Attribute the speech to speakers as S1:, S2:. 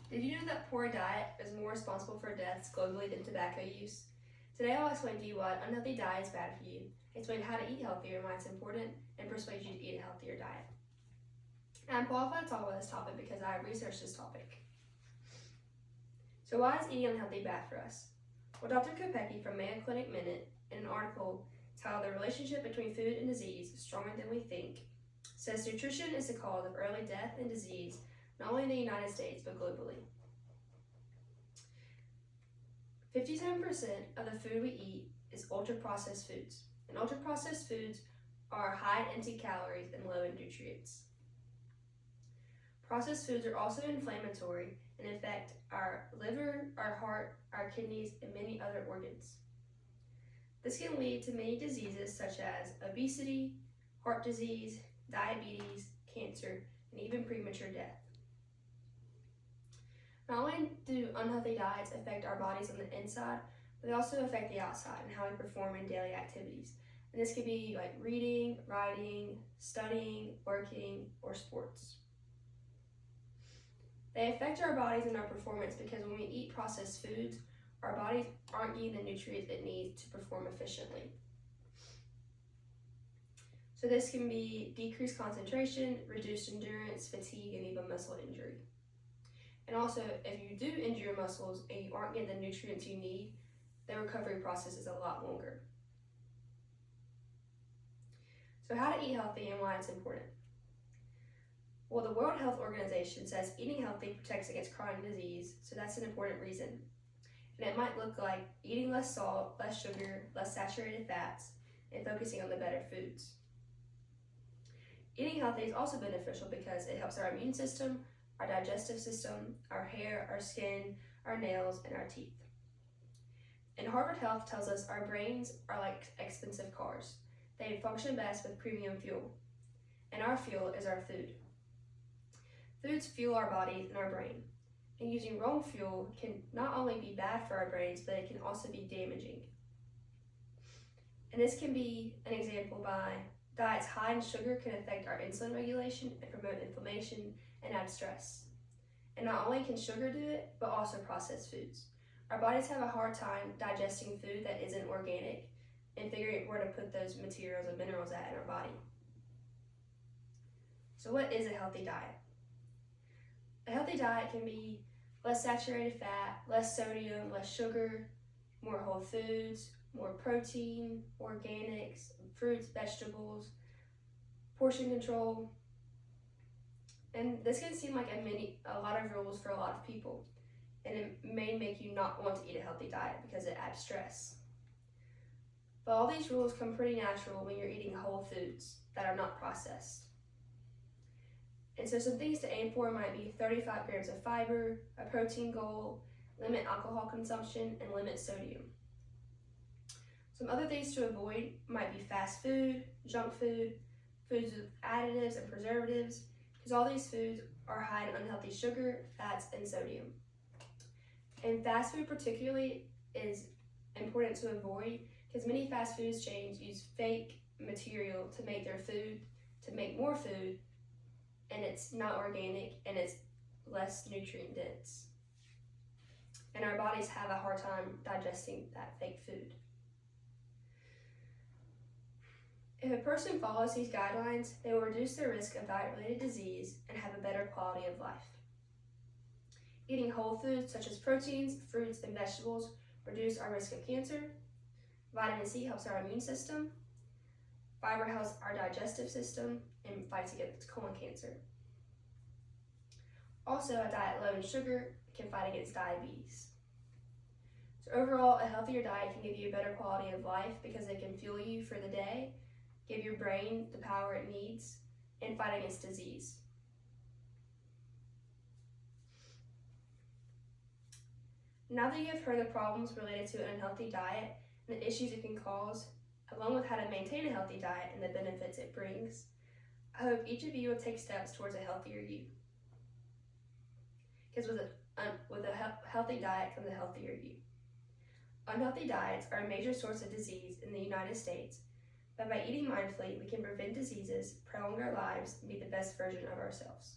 S1: Did you know that poor diet is more responsible for deaths globally than tobacco use? Today I'll explain to you why an unhealthy diet is bad for you, explain how to eat healthier and why it's important, and persuade you to eat a healthier diet. I'm qualified to talk about this topic because I have researched this topic. So why is eating unhealthy bad for us? Well, Dr. Kopecky from Mayo Clinic Minute, in an article titled "The Relationship Between Food and Disease Stronger Than We Think," says nutrition is the cause of early death and disease, not only in the United States, but globally. 57% of the food we eat is ultra-processed foods, and ultra-processed foods are high in empty calories and low in nutrients. Processed foods are also inflammatory and affect our liver, our heart, our kidneys, and many other organs. This can lead to many diseases such as obesity, heart disease, diabetes, cancer, and even premature death. Not only do unhealthy diets affect our bodies on the inside, but they also affect the outside and how we perform in daily activities. And this could be like reading, writing, studying, working, or sports. They affect our bodies and our performance because when we eat processed foods, our bodies aren't getting the nutrients it needs to perform efficiently. So this can be decreased concentration, reduced endurance, fatigue, and even muscle injury. And also, if you do injure your muscles and you aren't getting the nutrients you need, the recovery process is a lot longer. So how to eat healthy and why it's important. Well, the World Health Organization says eating healthy protects against chronic disease, so that's an important reason. And it might look like eating less salt, less sugar, less saturated fats, and focusing on the better foods. Eating healthy is also beneficial because it helps our immune system, our digestive system, our hair, our skin, our nails, and our teeth. And Harvard Health tells us our brains are like expensive cars. They function best with premium fuel, and our fuel is our food. Foods fuel our bodies and our brain, and using wrong fuel can not only be bad for our brains, but it can also be damaging. And this can be an example by diets high in sugar can affect our insulin regulation and promote inflammation and add stress. And not only can sugar do it, but also processed foods. Our bodies have a hard time digesting food that isn't organic and figuring where to put those materials and minerals at in our body. So what is a healthy diet? A healthy diet can be less saturated fat, less sodium, less sugar, more whole foods, more protein, organics, fruits, vegetables, portion control. And this can seem like a lot of rules for a lot of people, and it may make you not want to eat a healthy diet because it adds stress. But all these rules come pretty natural when you're eating whole foods that are not processed. And so some things to aim for might be 35 grams of fiber, a protein goal, limit alcohol consumption, and limit sodium. Some other things to avoid might be fast food, junk food, foods with additives and preservatives, because all these foods are high in unhealthy sugar, fats, and sodium. And fast food particularly is important to avoid because many fast food chains use fake material to make their food, to make more food, and it's not organic and it's less nutrient dense. And our bodies have a hard time digesting that fake food. If a person follows these guidelines, they will reduce their risk of diet-related disease and have a better quality of life. Eating whole foods such as proteins, fruits, and vegetables reduce our risk of cancer. Vitamin C helps our immune system. Fiber helps our digestive system and fights against colon cancer. Also, a diet low in sugar can fight against diabetes. So overall, a healthier diet can give you a better quality of life because it can fuel you for the day, give your brain the power it needs, and fight against disease. Now that you have heard the problems related to an unhealthy diet and the issues it can cause, along with how to maintain a healthy diet and the benefits it brings, I hope each of you will take steps towards a healthier you. Because with a healthy diet comes a healthier you. Unhealthy diets are a major source of disease in the United States, but by eating mindfully, we can prevent diseases, prolong our lives, and be the best version of ourselves.